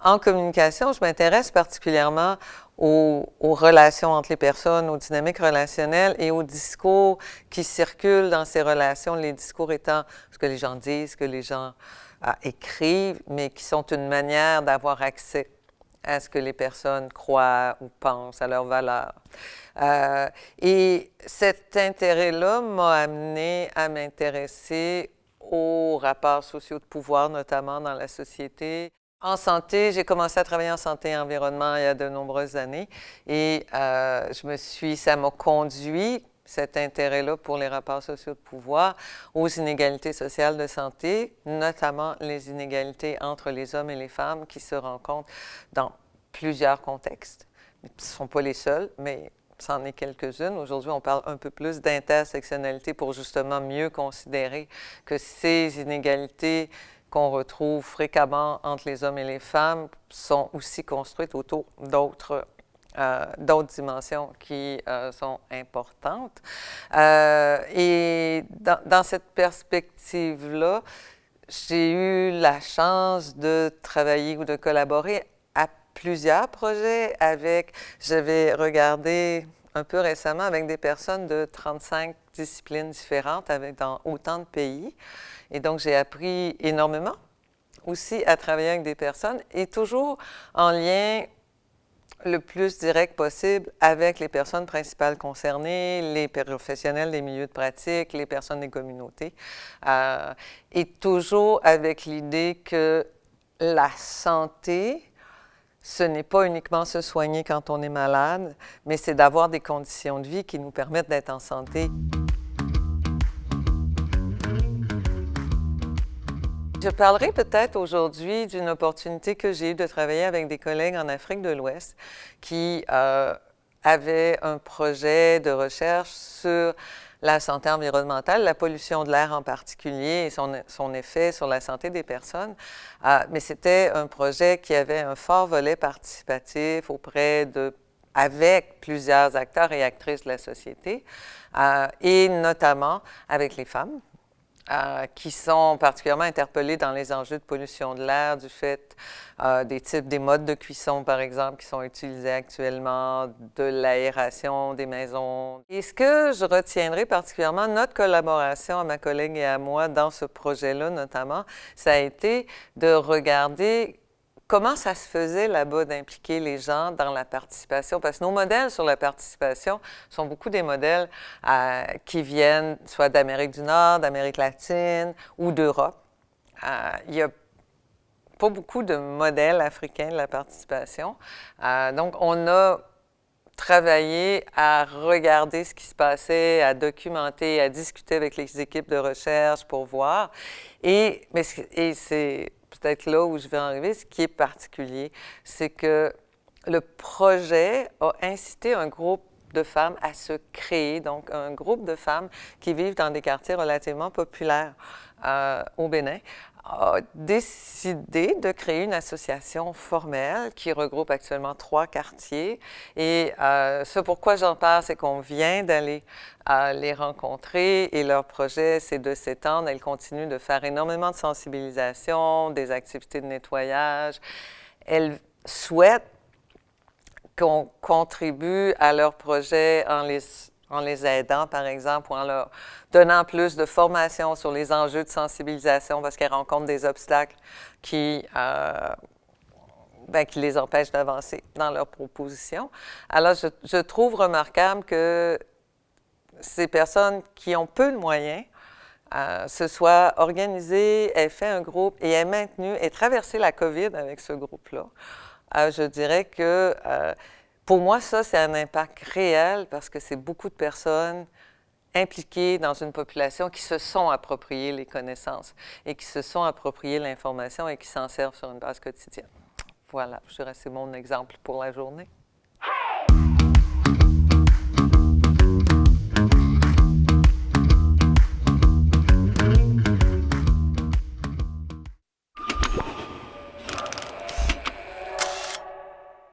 En communication, je m'intéresse particulièrement aux relations entre les personnes, aux dynamiques relationnelles et aux discours qui circulent dans ces relations, les discours étant ce que les gens disent, ce que les gens écrivent, mais qui sont une manière d'avoir accès à ce que les personnes croient ou pensent, à leurs valeurs. Et cet intérêt-là m'a amené à m'intéresser aux rapports sociaux de pouvoir, notamment dans la société. En santé, j'ai commencé à travailler en santé et environnement il y a de nombreuses années et ça m'a conduit, cet intérêt-là pour les rapports sociaux de pouvoir, aux inégalités sociales de santé, notamment les inégalités entre les hommes et les femmes qui se rencontrent dans plusieurs contextes. Ce ne sont pas les seuls, mais c'en est quelques-unes. Aujourd'hui, on parle un peu plus d'intersectionnalité pour justement mieux considérer que ces inégalités qu'on retrouve fréquemment entre les hommes et les femmes sont aussi construites autour d'autres dimensions qui sont importantes. Et dans cette perspective-là, j'ai eu la chance de travailler ou de collaborer à plusieurs projets j'avais regardé un peu récemment avec des personnes de 35 disciplines différentes dans autant de pays. Et donc, j'ai appris énormément aussi à travailler avec des personnes et toujours en lien le plus direct possible avec les personnes principales concernées, les professionnels des milieux de pratique, les personnes des communautés, et toujours avec l'idée que la santé, ce n'est pas uniquement se soigner quand on est malade, mais c'est d'avoir des conditions de vie qui nous permettent d'être en santé. Je parlerai peut-être aujourd'hui d'une opportunité que j'ai eue de travailler avec des collègues en Afrique de l'Ouest qui avaient un projet de recherche sur la santé environnementale, la pollution de l'air en particulier et son effet sur la santé des personnes. Mais c'était un projet qui avait un fort volet participatif avec plusieurs acteurs et actrices de la société, et notamment avec les femmes. Qui sont particulièrement interpellés dans les enjeux de pollution de l'air, du fait des modes de cuisson, par exemple, qui sont utilisés actuellement, de l'aération des maisons. Et ce que je retiendrai particulièrement, notre collaboration à ma collègue et à moi dans ce projet-là notamment, ça a été de regarder comment ça se faisait là-bas d'impliquer les gens dans la participation? Parce que nos modèles sur la participation sont beaucoup des modèles qui viennent soit d'Amérique du Nord, d'Amérique latine ou d'Europe. Il n'y a pas beaucoup de modèles africains de la participation. Donc, on a travaillé à regarder ce qui se passait, à documenter, à discuter avec les équipes de recherche pour voir. Et c'est peut-être là où je vais en arriver, ce qui est particulier, c'est que le projet a incité un groupe de femmes à se créer, donc un groupe de femmes qui vivent dans des quartiers relativement populaires au Bénin, a décidé de créer une association formelle qui regroupe actuellement 3 quartiers. Et ce pourquoi j'en parle, c'est qu'on vient d'aller les rencontrer et leur projet, c'est de s'étendre. Elles continuent de faire énormément de sensibilisation, des activités de nettoyage. Elles souhaitent qu'on contribue à leur projet en les aidant, par exemple, ou en leur donnant plus de formation sur les enjeux de sensibilisation parce qu'elles rencontrent des obstacles qui les empêchent d'avancer dans leurs propositions. Alors, je trouve remarquable que ces personnes qui ont peu de moyens se soient organisées, aient fait un groupe et aient maintenu et traversé la COVID avec ce groupe-là. Je dirais que pour moi, ça, c'est un impact réel parce que c'est beaucoup de personnes impliquées dans une population qui se sont appropriées les connaissances et qui se sont appropriées l'information et qui s'en servent sur une base quotidienne. Voilà, je dirais que c'est mon exemple pour la journée.